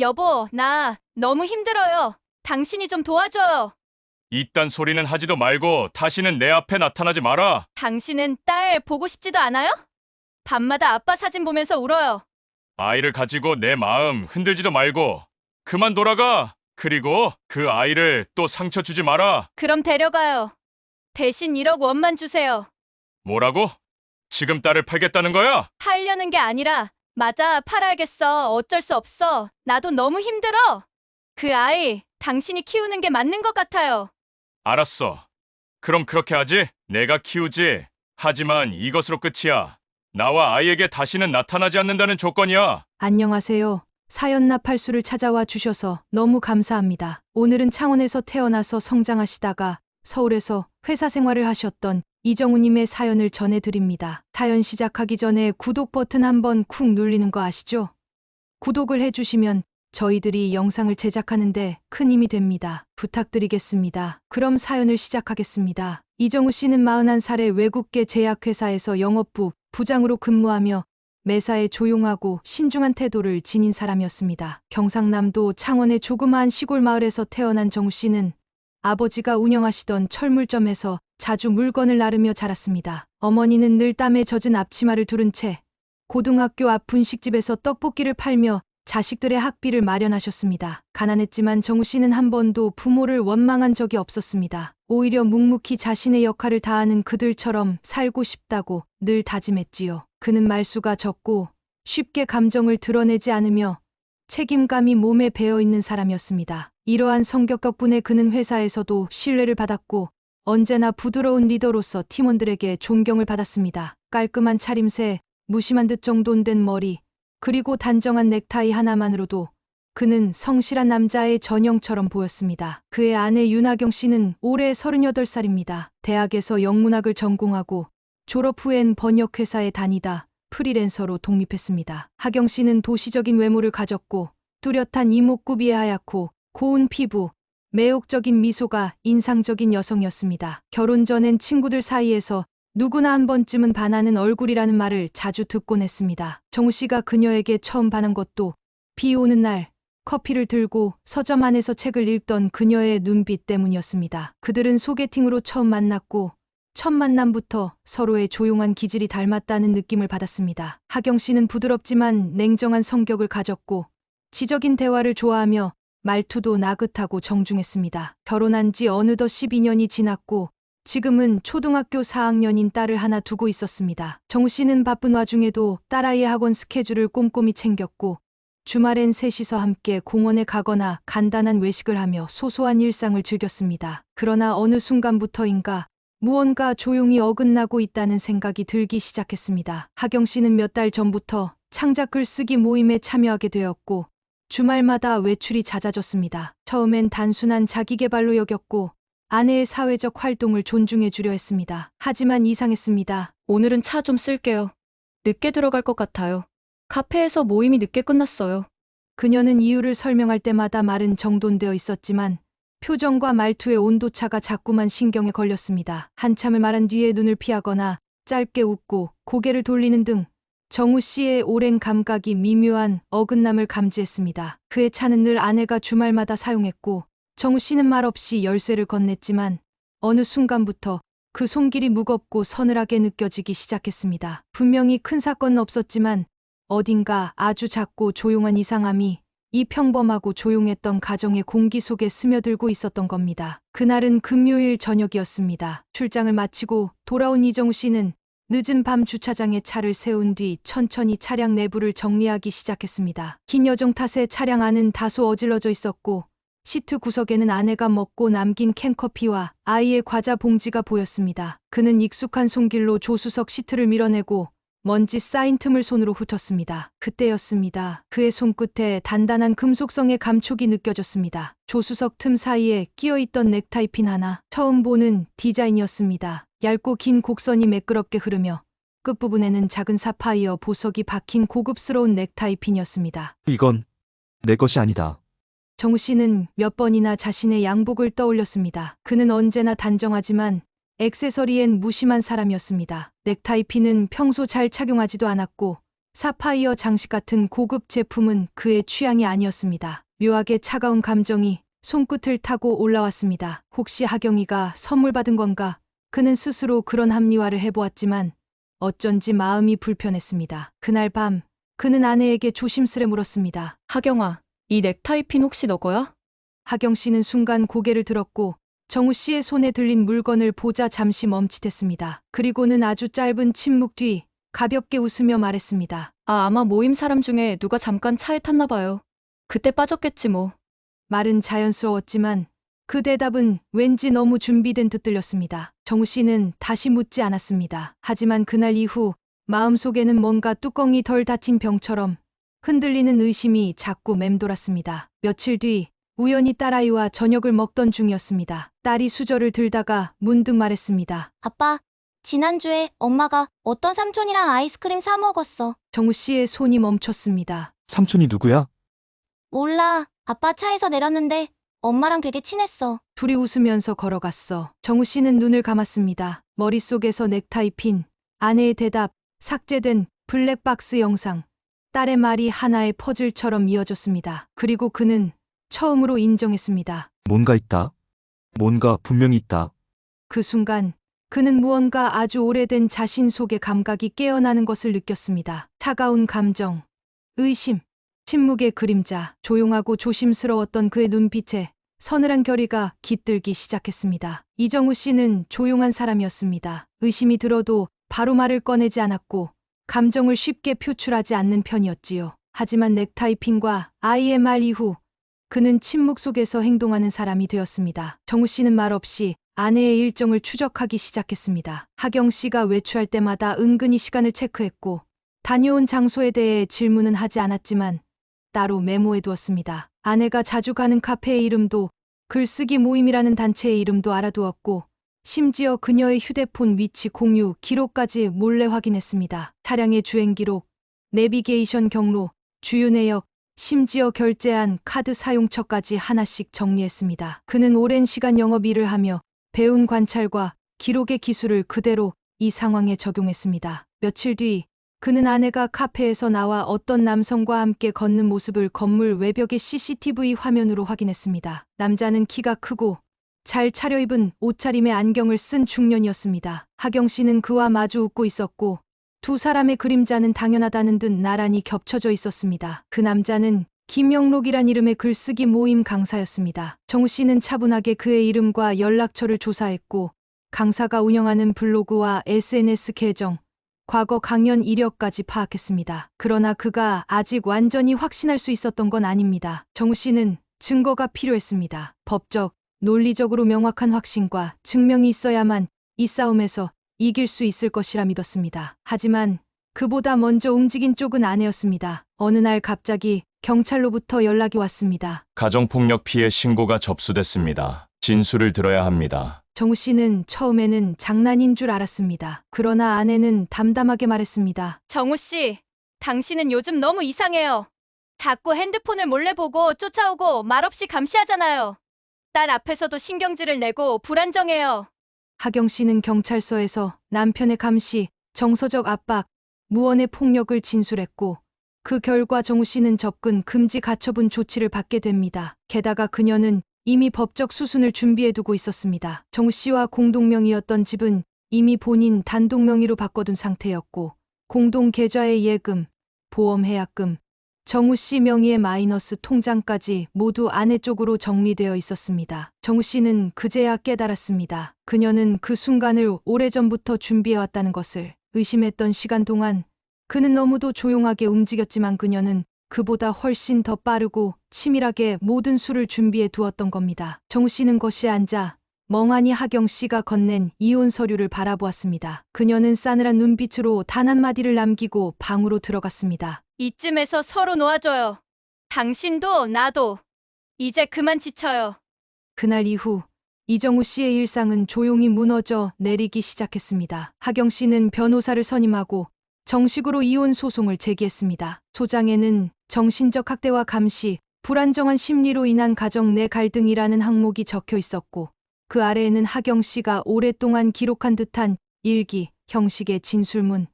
여보, 나 너무 힘들어요. 당신이 좀 도와줘요. 이딴 소리는 하지도 말고 다시는 내 앞에 나타나지 마라. 당신은 딸 보고 싶지도 않아요? 밤마다 아빠 사진 보면서 울어요. 아이를 가지고 내 마음 흔들지도 말고 그만 돌아가. 그리고 그 아이를 또 상처 주지 마라. 그럼 데려가요. 대신 1억 원만 주세요. 뭐라고? 지금 딸을 팔겠다는 거야? 팔려는 게 아니라, 맞아, 팔아야겠어. 어쩔 수 없어. 나도 너무 힘들어. 그 아이, 당신이 키우는 게 맞는 것 같아요. 알았어. 그럼 그렇게 하지? 내가 키우지. 하지만 이것으로 끝이야. 나와 아이에게 다시는 나타나지 않는다는 조건이야. 안녕하세요. 사연나 팔수를 찾아와 주셔서 너무 감사합니다. 오늘은 창원에서 태어나서 성장하시다가 서울에서 회사 생활을 하셨던 이정우님의 사연을 전해드립니다. 사연 시작하기 전에 구독 버튼 한번 쿵 눌리는 거 아시죠? 구독을 해주시면 저희들이 영상을 제작하는데 큰 힘이 됩니다. 부탁드리겠습니다. 그럼 사연을 시작하겠습니다. 이정우 씨는 41살의 외국계 제약회사에서 영업부 부장으로 근무하며 매사에 조용하고 신중한 태도를 지닌 사람이었습니다. 경상남도 창원의 조그마한 시골 마을에서 태어난 정우 씨는 아버지가 운영하시던 철물점에서 자주 물건을 나르며 자랐습니다. 어머니는 늘 땀에 젖은 앞치마를 두른 채 고등학교 앞 분식집에서 떡볶이를 팔며 자식들의 학비를 마련하셨습니다. 가난했지만 정우 씨는 한 번도 부모를 원망한 적이 없었습니다. 오히려 묵묵히 자신의 역할을 다하는 그들처럼 살고 싶다고 늘 다짐했지요. 그는 말수가 적고 쉽게 감정을 드러내지 않으며 책임감이 몸에 배어있는 사람이었습니다. 이러한 성격 덕분에 그는 회사에서도 신뢰를 받았고 언제나 부드러운 리더로서 팀원들에게 존경을 받았습니다. 깔끔한 차림새, 무심한 듯 정돈된 머리, 그리고 단정한 넥타이 하나만으로도 그는 성실한 남자의 전형처럼 보였습니다. 그의 아내 윤하경 씨는 올해 38살입니다. 대학에서 영문학을 전공하고 졸업 후엔 번역회사에 다니다 프리랜서로 독립했습니다. 하경 씨는 도시적인 외모를 가졌고 뚜렷한 이목구비에 하얗고 고운 피부, 매혹적인 미소가 인상적인 여성이었습니다. 결혼 전엔 친구들 사이에서 누구나 한 번쯤은 반하는 얼굴이라는 말을 자주 듣곤 했습니다. 정우 씨가 그녀에게 처음 반한 것도 비 오는 날 커피를 들고 서점 안에서 책을 읽던 그녀의 눈빛 때문이었습니다. 그들은 소개팅으로 처음 만났고 첫 만남부터 서로의 조용한 기질이 닮았다는 느낌을 받았습니다. 하경 씨는 부드럽지만 냉정한 성격을 가졌고 지적인 대화를 좋아하며 말투도 나긋하고 정중했습니다. 결혼한 지 어느덧 12년이 지났고 지금은 초등학교 4학년인 딸을 하나 두고 있었습니다. 정우 씨는 바쁜 와중에도 딸아이의 학원 스케줄을 꼼꼼히 챙겼고 주말엔 셋이서 함께 공원에 가거나 간단한 외식을 하며 소소한 일상을 즐겼습니다. 그러나 어느 순간부터인가 무언가 조용히 어긋나고 있다는 생각이 들기 시작했습니다. 하경 씨는 몇 달 전부터 창작 글쓰기 모임에 참여하게 되었고 주말마다 외출이 잦아졌습니다. 처음엔 단순한 자기계발로 여겼고 아내의 사회적 활동을 존중해 주려 했습니다. 하지만 이상했습니다. 오늘은 차 좀 쓸게요. 늦게 들어갈 것 같아요. 카페에서 모임이 늦게 끝났어요. 그녀는 이유를 설명할 때마다 말은 정돈되어 있었지만 표정과 말투의 온도차가 자꾸만 신경에 걸렸습니다. 한참을 말한 뒤에 눈을 피하거나 짧게 웃고 고개를 돌리는 등 정우 씨의 오랜 감각이 미묘한 어긋남을 감지했습니다. 그의 차는 늘 아내가 주말마다 사용했고 정우 씨는 말없이 열쇠를 건넸지만 어느 순간부터 그 손길이 무겁고 서늘하게 느껴지기 시작했습니다. 분명히 큰 사건은 없었지만 어딘가 아주 작고 조용한 이상함이 이 평범하고 조용했던 가정의 공기 속에 스며들고 있었던 겁니다. 그날은 금요일 저녁이었습니다. 출장을 마치고 돌아온 이정우 씨는 늦은 밤 주차장에 차를 세운 뒤 천천히 차량 내부를 정리하기 시작했습니다. 긴 여정 탓에 차량 안은 다소 어질러져 있었고 시트 구석에는 아내가 먹고 남긴 캔커피와 아이의 과자 봉지가 보였습니다. 그는 익숙한 손길로 조수석 시트를 밀어내고 먼지 쌓인 틈을 손으로 훑었습니다. 그때였습니다. 그의 손끝에 단단한 금속성의 감촉이 느껴졌습니다. 조수석 틈 사이에 끼어있던 넥타이 핀 하나, 처음 보는 디자인이었습니다. 얇고 긴 곡선이 매끄럽게 흐르며 끝부분에는 작은 사파이어 보석이 박힌 고급스러운 넥타이 핀이었습니다. 이건 내 것이 아니다. 정우 씨는 몇 번이나 자신의 양복을 떠올렸습니다. 그는 언제나 단정하지만 액세서리엔 무심한 사람이었습니다. 넥타이 핀은 평소 잘 착용하지도 않았고 사파이어 장식 같은 고급 제품은 그의 취향이 아니었습니다. 묘하게 차가운 감정이 손끝을 타고 올라왔습니다. 혹시 하경이가 선물 받은 건가? 그는 스스로 그런 합리화를 해보았지만 어쩐지 마음이 불편했습니다. 그날 밤 그는 아내에게 조심스레 물었습니다. 하경아, 이 넥타이핀 혹시 너 거야? 하경 씨는 순간 고개를 들었고 정우 씨의 손에 들린 물건을 보자 잠시 멈칫했습니다. 그리고는 아주 짧은 침묵 뒤 가볍게 웃으며 말했습니다. 아마 모임 사람 중에 누가 잠깐 차에 탔나 봐요. 그때 빠졌겠지 뭐. 말은 자연스러웠지만 그 대답은 왠지 너무 준비된 듯 들렸습니다. 정우 씨는 다시 묻지 않았습니다. 하지만 그날 이후 마음속에는 뭔가 뚜껑이 덜 닫힌 병처럼 흔들리는 의심이 자꾸 맴돌았습니다. 며칠 뒤 우연히 딸아이와 저녁을 먹던 중이었습니다. 딸이 수저를 들다가 문득 말했습니다. 아빠, 지난주에 엄마가 어떤 삼촌이랑 아이스크림 사 먹었어. 정우 씨의 손이 멈췄습니다. 삼촌이 누구야? 몰라. 아빠 차에서 내렸는데 엄마랑 되게 친했어. 둘이 웃으면서 걸어갔어. 정우 씨는 눈을 감았습니다. 머릿속에서 넥타이 핀, 아내의 대답, 삭제된 블랙박스 영상, 딸의 말이 하나의 퍼즐처럼 이어졌습니다. 그리고 그는 처음으로 인정했습니다. 뭔가 있다. 뭔가 분명히 있다. 그 순간 그는 무언가 아주 오래된 자신 속의 감각이 깨어나는 것을 느꼈습니다. 차가운 감정, 의심, 침묵의 그림자, 조용하고 조심스러웠던 그의 눈빛에 서늘한 결의가 깃들기 시작했습니다. 이정우 씨는 조용한 사람이었습니다. 의심이 들어도 바로 말을 꺼내지 않았고 감정을 쉽게 표출하지 않는 편이었지요. 하지만 넥타이핀과 아이의 말 이후 그는 침묵 속에서 행동하는 사람이 되었습니다. 정우 씨는 말없이 아내의 일정을 추적하기 시작했습니다. 하경 씨가 외출할 때마다 은근히 시간을 체크했고 다녀온 장소에 대해 질문은 하지 않았지만 따로 메모해 두었습니다. 아내가 자주 가는 카페의 이름도 글쓰기 모임이라는 단체의 이름도 알아두었고 심지어 그녀의 휴대폰 위치 공유 기록까지 몰래 확인했습니다. 차량의 주행 기록, 내비게이션 경로, 주요 내역, 심지어 결제한 카드 사용처까지 하나씩 정리했습니다. 그는 오랜 시간 영업 일을 하며 배운 관찰과 기록의 기술을 그대로 이 상황에 적용했습니다. 며칠 뒤 그는 아내가 카페에서 나와 어떤 남성과 함께 걷는 모습을 건물 외벽의 CCTV 화면으로 확인했습니다. 남자는 키가 크고 잘 차려입은 옷차림에 안경을 쓴 중년이었습니다. 하경 씨는 그와 마주 웃고 있었고 두 사람의 그림자는 당연하다는 듯 나란히 겹쳐져 있었습니다. 그 남자는 김영록이란 이름의 글쓰기 모임 강사였습니다. 정우 씨는 차분하게 그의 이름과 연락처를 조사했고 강사가 운영하는 블로그와 SNS 계정, 과거 강연 이력까지 파악했습니다. 그러나 그가 아직 완전히 확신할 수 있었던 건 아닙니다. 정우 씨는 증거가 필요했습니다. 법적, 논리적으로 명확한 확신과 증명이 있어야만 이 싸움에서 이길 수 있을 것이라 믿었습니다. 하지만 그보다 먼저 움직인 쪽은 아내였습니다. 어느 날 갑자기 경찰로부터 연락이 왔습니다. 가정폭력 피해 신고가 접수됐습니다. 진술을 들어야 합니다. 정우 씨는 처음에는 장난인 줄 알았습니다. 그러나 아내는 담담하게 말했습니다. 정우 씨, 당신은 요즘 너무 이상해요. 자꾸 핸드폰을 몰래 보고 쫓아오고 말없이 감시하잖아요. 딸 앞에서도 신경질을 내고 불안정해요. 하경 씨는 경찰서에서 남편의 감시, 정서적 압박, 무언의 폭력을 진술했고 그 결과 정우 씨는 접근 금지 가처분 조치를 받게 됩니다. 게다가 그녀는 이미 법적 수순을 준비해두고 있었습니다. 정우 씨와 공동명의였던 집은 이미 본인 단독 명의로 바꿔둔 상태였고 공동 계좌의 예금, 보험 해약금, 정우 씨 명의의 마이너스 통장까지 모두 아내 쪽으로 정리되어 있었습니다. 정우 씨는 그제야 깨달았습니다. 그녀는 그 순간을 오래전부터 준비해왔다는 것을. 의심했던 시간 동안 그는 너무도 조용하게 움직였지만 그녀는 그보다 훨씬 더 빠르고 치밀하게 모든 수를 준비해 두었던 겁니다. 정우 씨는 거실에 앉아 멍하니 하경 씨가 건넨 이혼 서류를 바라보았습니다. 그녀는 싸늘한 눈빛으로 단 한마디를 남기고 방으로 들어갔습니다. 이쯤에서 서로 놓아줘요. 당신도 나도. 이제 그만 지쳐요. 그날 이후 이정우 씨의 일상은 조용히 무너져 내리기 시작했습니다. 하경 씨는 변호사를 선임하고 정식으로 이혼 소송을 제기했습니다. 소장에는 정신적 학대와 감시, 불안정한 심리로 인한 가정 내 갈등이라는 항목이 적혀 있었고 그 아래에는 하경 씨가 오랫동안 기록한 듯한 일기 형식의 진술문,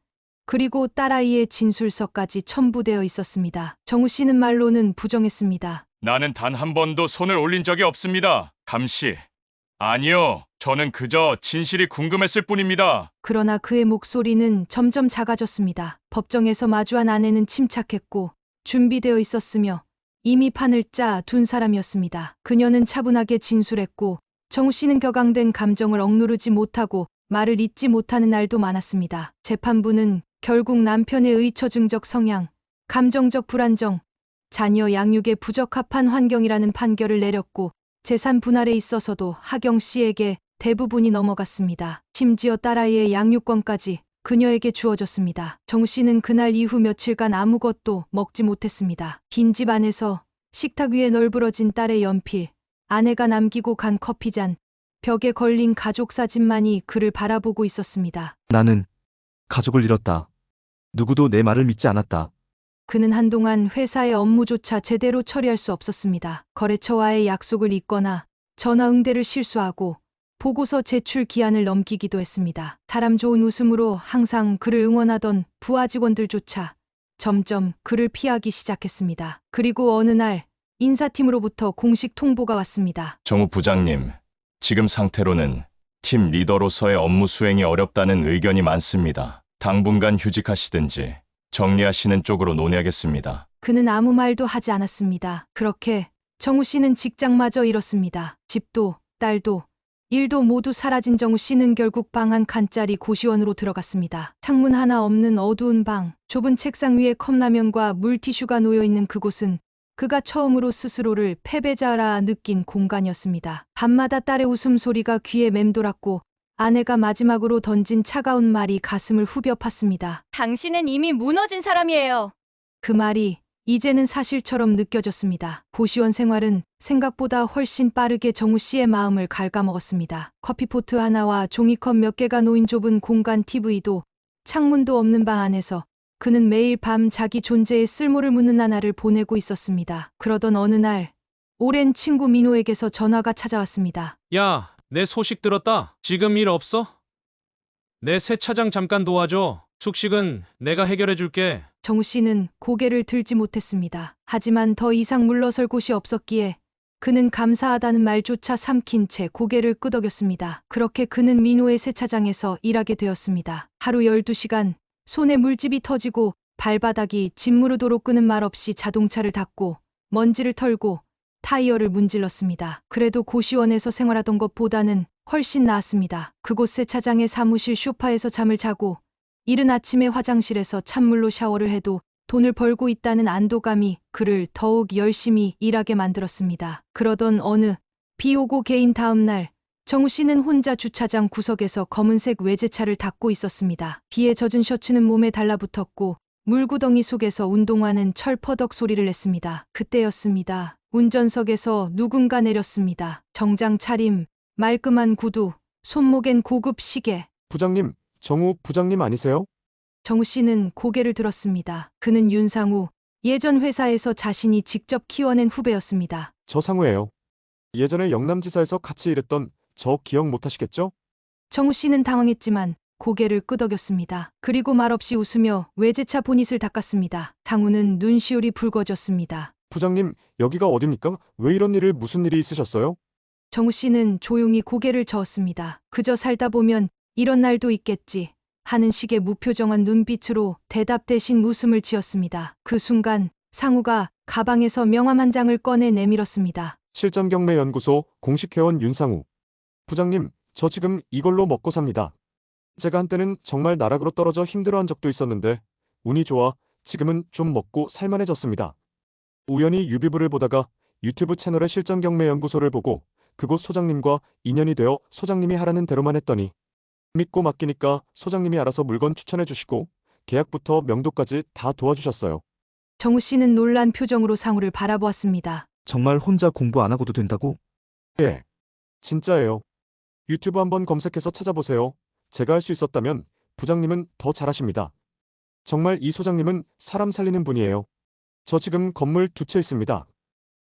그리고 딸아이의 진술서까지 첨부되어 있었습니다. 정우 씨는 말로는 부정했습니다. 나는 단 한 번도 손을 올린 적이 없습니다. 감씨. 아니요. 저는 그저 진실이 궁금했을 뿐입니다. 그러나 그의 목소리는 점점 작아졌습니다. 법정에서 마주한 아내는 침착했고 준비되어 있었으며 이미 판을 짜 둔 사람이었습니다. 그녀는 차분하게 진술했고 정우 씨는 격앙된 감정을 억누르지 못하고 말을 잇지 못하는 날도 많았습니다. 재판부는 결국 남편의 의처증적 성향, 감정적 불안정, 자녀 양육에 부적합한 환경이라는 판결을 내렸고 재산 분할에 있어서도 하경 씨에게 대부분이 넘어갔습니다. 심지어 딸아이의 양육권까지 그녀에게 주어졌습니다. 정 씨는 그날 이후 며칠간 아무것도 먹지 못했습니다. 빈 집 안에서 식탁 위에 널브러진 딸의 연필, 아내가 남기고 간 커피잔, 벽에 걸린 가족 사진만이 그를 바라보고 있었습니다. 나는 가족을 잃었다. 누구도 내 말을 믿지 않았다. 그는 한동안 회사의 업무조차 제대로 처리할 수 없었습니다. 거래처와의 약속을 잊거나 전화 응대를 실수하고 보고서 제출 기한을 넘기기도 했습니다. 사람 좋은 웃음으로 항상 그를 응원하던 부하 직원들조차 점점 그를 피하기 시작했습니다. 그리고 어느 날 인사팀으로부터 공식 통보가 왔습니다. 정우 부장님, 지금 상태로는 팀 리더로서의 업무 수행이 어렵다는 의견이 많습니다. 당분간 휴직하시든지 정리하시는 쪽으로 논의하겠습니다. 그는 아무 말도 하지 않았습니다. 그렇게 정우 씨는 직장마저 잃었습니다. 집도, 딸도, 일도 모두 사라진 정우 씨는 결국 방 한 칸짜리 고시원으로 들어갔습니다. 창문 하나 없는 어두운 방, 좁은 책상 위에 컵라면과 물티슈가 놓여있는 그곳은 그가 처음으로 스스로를 패배자라 느낀 공간이었습니다. 밤마다 딸의 웃음소리가 귀에 맴돌았고 아내가 마지막으로 던진 차가운 말이 가슴을 후벼 팠습니다. 당신은 이미 무너진 사람이에요. 그 말이 이제는 사실처럼 느껴졌습니다. 고시원 생활은 생각보다 훨씬 빠르게 정우 씨의 마음을 갉아먹었습니다. 커피포트 하나와 종이컵 몇 개가 놓인 좁은 공간 TV도 창문도 없는 방 안에서 그는 매일 밤 자기 존재의 쓸모를 묻는 나날을 보내고 있었습니다. 그러던 어느 날 오랜 친구 민호에게서 전화가 찾아왔습니다. 야, 내 소식 들었다. 지금 일 없어? 내 세차장 잠깐 도와줘. 숙식은 내가 해결해 줄게. 정우 씨는 고개를 들지 못했습니다. 하지만 더 이상 물러설 곳이 없었기에 그는 감사하다는 말조차 삼킨 채 고개를 끄덕였습니다. 그렇게 그는 민호의 세차장에서 일하게 되었습니다. 하루 12시간, 손에 물집이 터지고 발바닥이 짓무르도록 끄는 말 없이 자동차를 닦고 먼지를 털고 타이어를 문질렀습니다. 그래도 고시원에서 생활하던 것보다는 훨씬 나았습니다. 그곳 세차장의 사무실 소파에서 잠을 자고 이른 아침에 화장실에서 찬물로 샤워를 해도 돈을 벌고 있다는 안도감이 그를 더욱 열심히 일하게 만들었습니다. 그러던 어느 비 오고 개인 다음 날 정우 씨는 혼자 주차장 구석에서 검은색 외제차를 닦고 있었습니다. 비에 젖은 셔츠는 몸에 달라붙었고 물구덩이 속에서 운동화는 철퍼덕 소리를 냈습니다. 그때였습니다. 운전석에서 누군가 내렸습니다. 정장 차림, 말끔한 구두, 손목엔 고급 시계. 부장님, 정우 부장님 아니세요? 정우 씨는 고개를 들었습니다. 그는 윤상우, 예전 회사에서 자신이 직접 키워낸 후배였습니다. 저 상우예요. 예전에 영남지사에서 같이 일했던 저 기억 못 하시겠죠? 정우 씨는 당황했지만 고개를 끄덕였습니다. 그리고 말없이 웃으며 외제차 보닛을 닦았습니다. 상우는 눈시울이 붉어졌습니다. 부장님, 여기가 어딥니까? 왜 이런 일을 무슨 일이 있으셨어요? 정우 씨는 조용히 고개를 저었습니다. 그저 살다 보면 이런 날도 있겠지 하는 식의 무표정한 눈빛으로 대답 대신 웃음을 지었습니다. 그 순간 상우가 가방에서 명함 한 장을 꺼내 내밀었습니다. 실전경매연구소 공식 회원 윤상우. 부장님, 저 지금 이걸로 먹고 삽니다. 제가 한때는 정말 나락으로 떨어져 힘들어한 적도 있었는데 운이 좋아 지금은 좀 먹고 살만해졌습니다. 우연히 유비부를 보다가 유튜브 채널의 실전경매연구소를 보고 그곳 소장님과 인연이 되어 소장님이 하라는 대로만 했더니 믿고 맡기니까 소장님이 알아서 물건 추천해 주시고 계약부터 명도까지 다 도와주셨어요. 정우 씨는 놀란 표정으로 상우를 바라보았습니다. 정말 혼자 공부 안 하고도 된다고? 예, 진짜예요. 유튜브 한번 검색해서 찾아보세요. 제가 할 수 있었다면 부장님은 더 잘하십니다. 정말 이 소장님은 사람 살리는 분이에요. 저 지금 건물 2채 있습니다.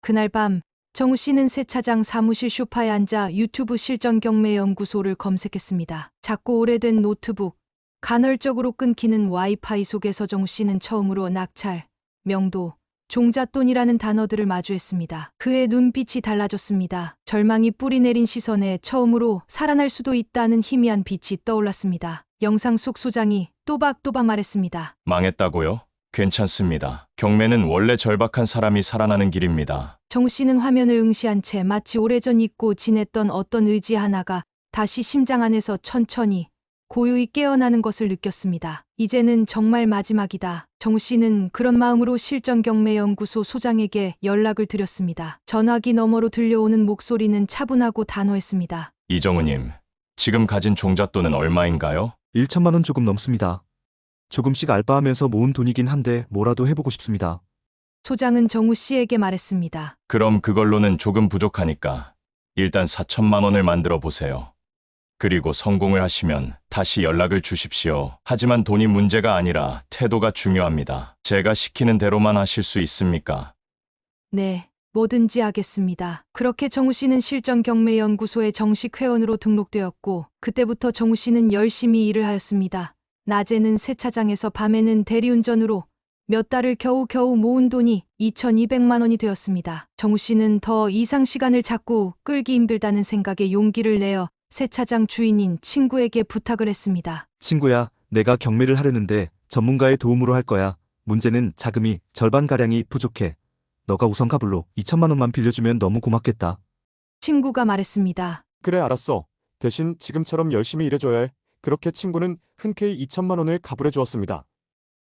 그날 밤 정우 씨는 세차장 사무실 소파에 앉아 유튜브 실전경매연구소를 검색했습니다. 작고 오래된 노트북, 간헐적으로 끊기는 와이파이 속에서 정우 씨는 처음으로 낙찰, 명도, 종잣돈이라는 단어들을 마주했습니다. 그의 눈빛이 달라졌습니다. 절망이 뿌리내린 시선에 처음으로 살아날 수도 있다는 희미한 빛이 떠올랐습니다. 영상 속 소장이 또박또박 말했습니다. 망했다고요? 괜찮습니다. 경매는 원래 절박한 사람이 살아나는 길입니다. 정우 씨는 화면을 응시한 채 마치 오래전 잊고 지냈던 어떤 의지 하나가 다시 심장 안에서 천천히 고요히 깨어나는 것을 느꼈습니다. 이제는 정말 마지막이다. 정우 씨는 그런 마음으로 실전경매연구소 소장에게 연락을 드렸습니다. 전화기 너머로 들려오는 목소리는 차분하고 단호했습니다. 이정우님, 지금 가진 종잣돈은 얼마인가요? 1천만 원 조금 넘습니다. 조금씩 알바하면서 모은 돈이긴 한데 뭐라도 해보고 싶습니다. 소장은 정우 씨에게 말했습니다. 그럼 그걸로는 조금 부족하니까 일단 4천만 원을 만들어 보세요. 그리고 성공을 하시면 다시 연락을 주십시오. 하지만 돈이 문제가 아니라 태도가 중요합니다. 제가 시키는 대로만 하실 수 있습니까? 네, 뭐든지 하겠습니다. 그렇게 정우 씨는 실전경매연구소의 정식 회원으로 등록되었고 그때부터 정우 씨는 열심히 일을 하였습니다. 낮에는 세차장에서 밤에는 대리운전으로 몇 달을 겨우겨우 모은 돈이 2,200만 원이 되었습니다. 정우 씨는 더 이상 시간을 자꾸 끌기 힘들다는 생각에 용기를 내어 세차장 주인인 친구에게 부탁을 했습니다. 친구야, 내가 경매를 하려는데 전문가의 도움으로 할 거야. 문제는 자금이 절반가량이 부족해. 너가 우선 가불로 2천만 원만 빌려주면 너무 고맙겠다. 친구가 말했습니다. 그래, 알았어. 대신 지금처럼 열심히 일해줘야 해. 그렇게 친구는 흔쾌히 2천만 원을 가불해 주었습니다.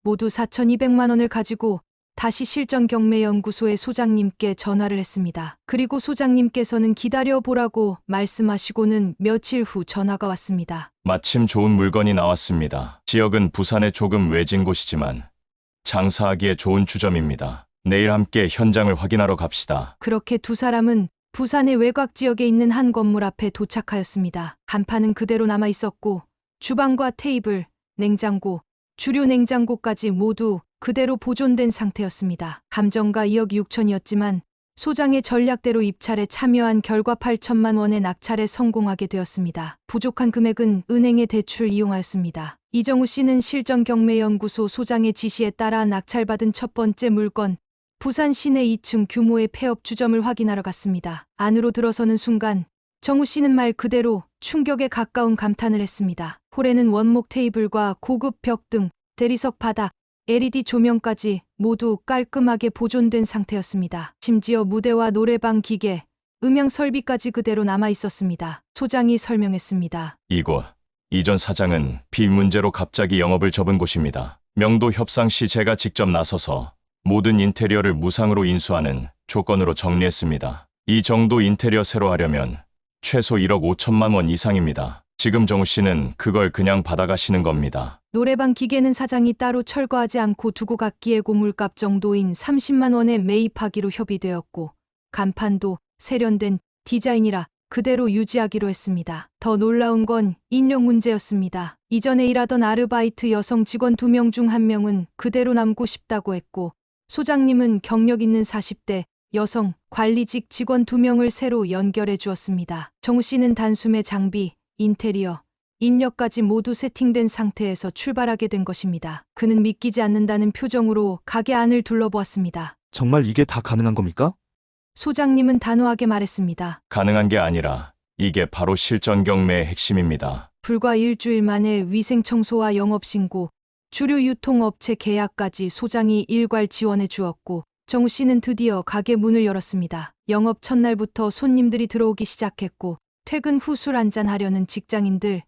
모두 4,200만 원을 가지고 다시 실전경매연구소의 소장님께 전화를 했습니다. 그리고 소장님께서는 기다려보라고 말씀하시고는 며칠 후 전화가 왔습니다. 마침 좋은 물건이 나왔습니다. 지역은 부산의 조금 외진 곳이지만 장사하기에 좋은 주점입니다. 내일 함께 현장을 확인하러 갑시다. 그렇게 두 사람은 부산의 외곽 지역에 있는 한 건물 앞에 도착하였습니다. 간판은 그대로 남아 있었고 주방과 테이블, 냉장고, 주류 냉장고까지 모두 그대로 보존된 상태였습니다. 감정가 2억 6천이었지만 소장의 전략대로 입찰에 참여한 결과 8천만 원의 낙찰에 성공하게 되었습니다. 부족한 금액은 은행의 대출 이용하였습니다. 이정우 씨는 실전경매연구소 소장의 지시에 따라 낙찰받은 첫 번째 물건, 부산 시내 2층 규모의 폐업 주점을 확인하러 갔습니다. 안으로 들어서는 순간 정우 씨는 말 그대로 충격에 가까운 감탄을 했습니다. 홀에는 원목 테이블과 고급 벽등, 대리석 바닥, LED 조명까지 모두 깔끔하게 보존된 상태였습니다. 심지어 무대와 노래방 기계, 음향 설비까지 그대로 남아 있었습니다. 소장이 설명했습니다. 이곳, 이전 사장은 비문제로 갑자기 영업을 접은 곳입니다. 명도 협상 시 제가 직접 나서서 모든 인테리어를 무상으로 인수하는 조건으로 정리했습니다. 이 정도 인테리어 새로 하려면 최소 1억 5천만 원 이상입니다. 지금 정우 씨는 그걸 그냥 받아가시는 겁니다. 노래방 기계는 사장이 따로 철거하지 않고 두고 갔기에 고물값 정도인 30만 원에 매입하기로 협의되었고 간판도 세련된 디자인이라 그대로 유지하기로 했습니다. 더 놀라운 건 인력 문제였습니다. 이전에 일하던 아르바이트 여성 직원 2명 중 1명은 그대로 남고 싶다고 했고 소장님은 경력 있는 40대 여성 관리직 직원 2명을 새로 연결해 주었습니다. 정우 씨는 단숨에 장비, 인테리어, 인력까지 모두 세팅된 상태에서 출발하게 된 것입니다. 그는 믿기지 않는다는 표정으로 가게 안을 둘러보았습니다. 정말 이게 다 가능한 겁니까? 소장님은 단호하게 말했습니다. 가능한 게 아니라 이게 바로 실전경매의 핵심입니다. 불과 일주일 만에 위생청소와 영업신고, 주류 유통업체 계약까지 소장이 일괄 지원해 주었고 정우 씨는 드디어 가게 문을 열었습니다. 영업 첫날부터 손님들이 들어오기 시작했고 퇴근 후 술 한잔 하려는 직장인들,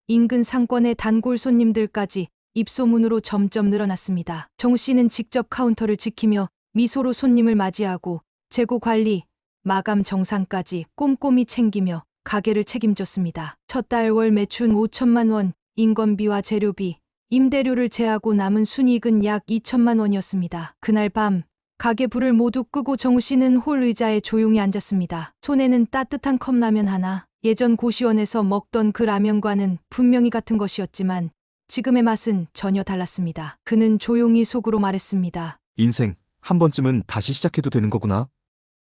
인근 상권의 단골 손님들까지 입소문으로 점점 늘어났습니다. 정우 씨는 직접 카운터를 지키며 미소로 손님을 맞이하고 재고 관리, 마감 정산까지 꼼꼼히 챙기며 가게를 책임졌습니다. 첫 달 월 매출 5천만 원, 인건비와 재료비, 임대료를 제하고 남은 순이익은 약 2천만 원이었습니다. 그날 밤 가게 불을 모두 끄고 정우 씨는 홀 의자에 조용히 앉았습니다. 손에는 따뜻한 컵라면 하나. 예전 고시원에서 먹던 그 라면과는 분명히 같은 것이었지만 지금의 맛은 전혀 달랐습니다. 그는 조용히 속으로 말했습니다. 인생, 한 번쯤은 다시 시작해도 되는 거구나.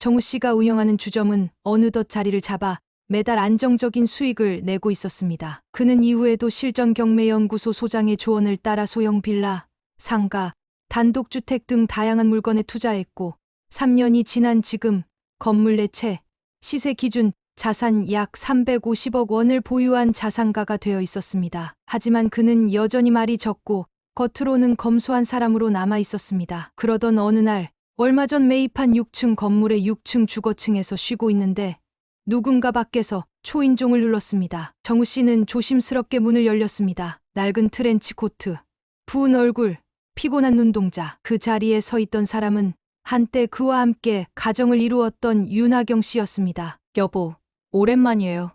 정우 씨가 운영하는 주점은 어느덧 자리를 잡아 매달 안정적인 수익을 내고 있었습니다. 그는 이후에도 실전경매연구소 소장의 조언을 따라 소형 빌라, 상가, 단독주택 등 다양한 물건에 투자했고 3년이 지난 지금 건물 4채, 시세 기준 자산 약 350억 원을 보유한 자산가가 되어 있었습니다. 하지만 그는 여전히 말이 적고 겉으로는 검소한 사람으로 남아 있었습니다. 그러던 어느 날 얼마 전 매입한 6층 건물의 6층 주거층에서 쉬고 있는데 누군가 밖에서 초인종을 눌렀습니다. 정우 씨는 조심스럽게 문을 열렸습니다. 낡은 트렌치 코트, 부은 얼굴, 피곤한 눈동자. 그 자리에 서 있던 사람은 한때 그와 함께 가정을 이루었던 윤하경 씨였습니다. 여보, 오랜만이에요.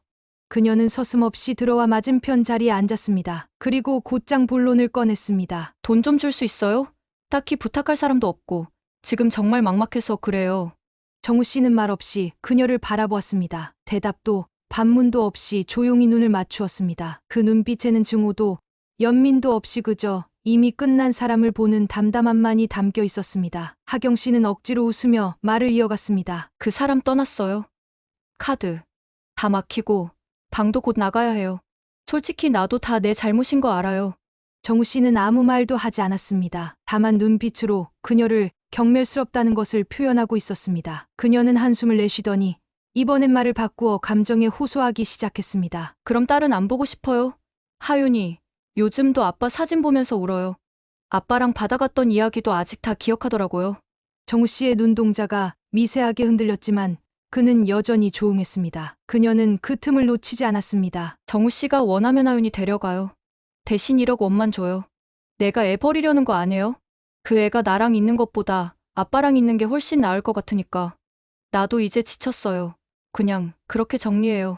그녀는 서슴없이 들어와 맞은편 자리에 앉았습니다. 그리고 곧장 본론을 꺼냈습니다. 돈 좀 줄 수 있어요? 딱히 부탁할 사람도 없고 지금 정말 막막해서 그래요. 정우 씨는 말없이 그녀를 바라보았습니다. 대답도 반문도 없이 조용히 눈을 맞추었습니다. 그 눈빛에는 증오도 연민도 없이 그저 이미 끝난 사람을 보는 담담함만이 담겨 있었습니다. 하경 씨는 억지로 웃으며 말을 이어갔습니다. 그 사람 떠났어요. 카드 다 막히고 방도 곧 나가야 해요. 솔직히 나도 다 내 잘못인 거 알아요. 정우 씨는 아무 말도 하지 않았습니다. 다만 눈빛으로 그녀를 경멸스럽다는 것을 표현하고 있었습니다. 그녀는 한숨을 내쉬더니 이번엔 말을 바꾸어 감정에 호소하기 시작했습니다. 그럼 딸은 안 보고 싶어요? 하윤이 요즘도 아빠 사진 보면서 울어요. 아빠랑 바다 갔던 이야기도 아직 다 기억하더라고요. 정우 씨의 눈동자가 미세하게 흔들렸지만 그는 여전히 조용했습니다. 그녀는 그 틈을 놓치지 않았습니다. 정우 씨가 원하면 하윤이 데려가요. 대신 1억 원만 줘요. 내가 애 버리려는 거 아니에요? 그 애가 나랑 있는 것보다 아빠랑 있는 게 훨씬 나을 것 같으니까. 나도 이제 지쳤어요. 그냥 그렇게 정리해요.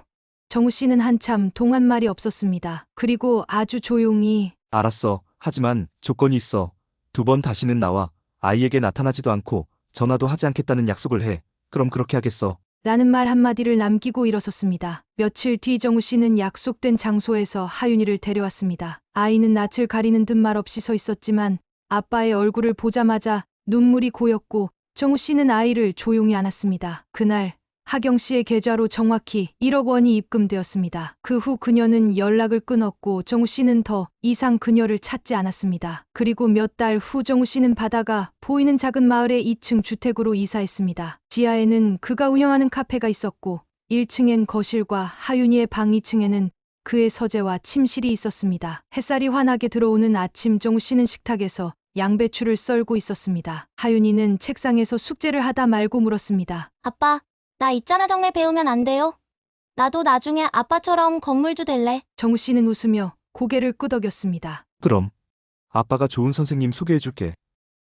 정우 씨는 한참 동안 말이 없었습니다. 그리고 아주 조용히 알았어. 하지만 조건이 있어. 2번 다시는 나와 아이에게 나타나지도 않고 전화도 하지 않겠다는 약속을 해. 그럼 그렇게 하겠어. 라는 말 한마디를 남기고 일어섰습니다. 며칠 뒤 정우 씨는 약속된 장소에서 하윤이를 데려왔습니다. 아이는 낯을 가리는 듯 말없이 서 있었지만 아빠의 얼굴을 보자마자 눈물이 고였고 정우 씨는 아이를 조용히 안았습니다. 그날 하경 씨의 계좌로 정확히 1억 원이 입금되었습니다. 그 후 그녀는 연락을 끊었고 정우 씨는 더 이상 그녀를 찾지 않았습니다. 그리고 몇 달 후 정우 씨는 바다가 보이는 작은 마을의 2층 주택으로 이사했습니다. 지하에는 그가 운영하는 카페가 있었고 1층엔 거실과 하윤이의 방 2층에는 그의 서재와 침실이 있었습니다. 햇살이 환하게 들어오는 아침 정우 씨는 식탁에서 양배추를 썰고 있었습니다. 하윤이는 책상에서 숙제를 하다 말고 물었습니다. 아빠, 나 있잖아 경매 배우면 안 돼요? 나도 나중에 아빠처럼 건물주 될래. 정우 씨는 웃으며 고개를 끄덕였습니다. 그럼 아빠가 좋은 선생님 소개해줄게.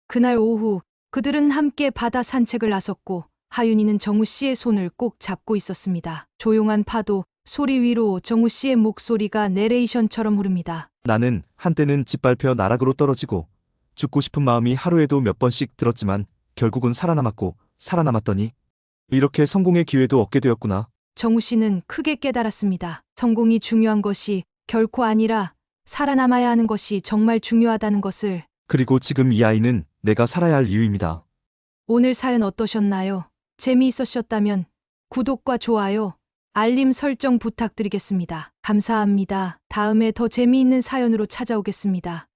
그날 오후 그들은 함께 바다 산책을 나섰고 하윤이는 정우 씨의 손을 꼭 잡고 있었습니다. 조용한 파도 소리 위로 정우 씨의 목소리가 내레이션처럼 흐릅니다. 나는 한때는 짓밟혀 나락으로 떨어지고 죽고 싶은 마음이 하루에도 몇 번씩 들었지만 결국은 살아남았더니 이렇게 성공의 기회도 얻게 되었구나. 정우 씨는 크게 깨달았습니다. 성공이 중요한 것이 결코 아니라 살아남아야 하는 것이 정말 중요하다는 것을. 그리고 지금 이 아이는 내가 살아야 할 이유입니다. 오늘 사연 어떠셨나요? 재미있으셨다면 구독과 좋아요, 알림 설정 부탁드리겠습니다. 감사합니다. 다음에 더 재미있는 사연으로 찾아오겠습니다.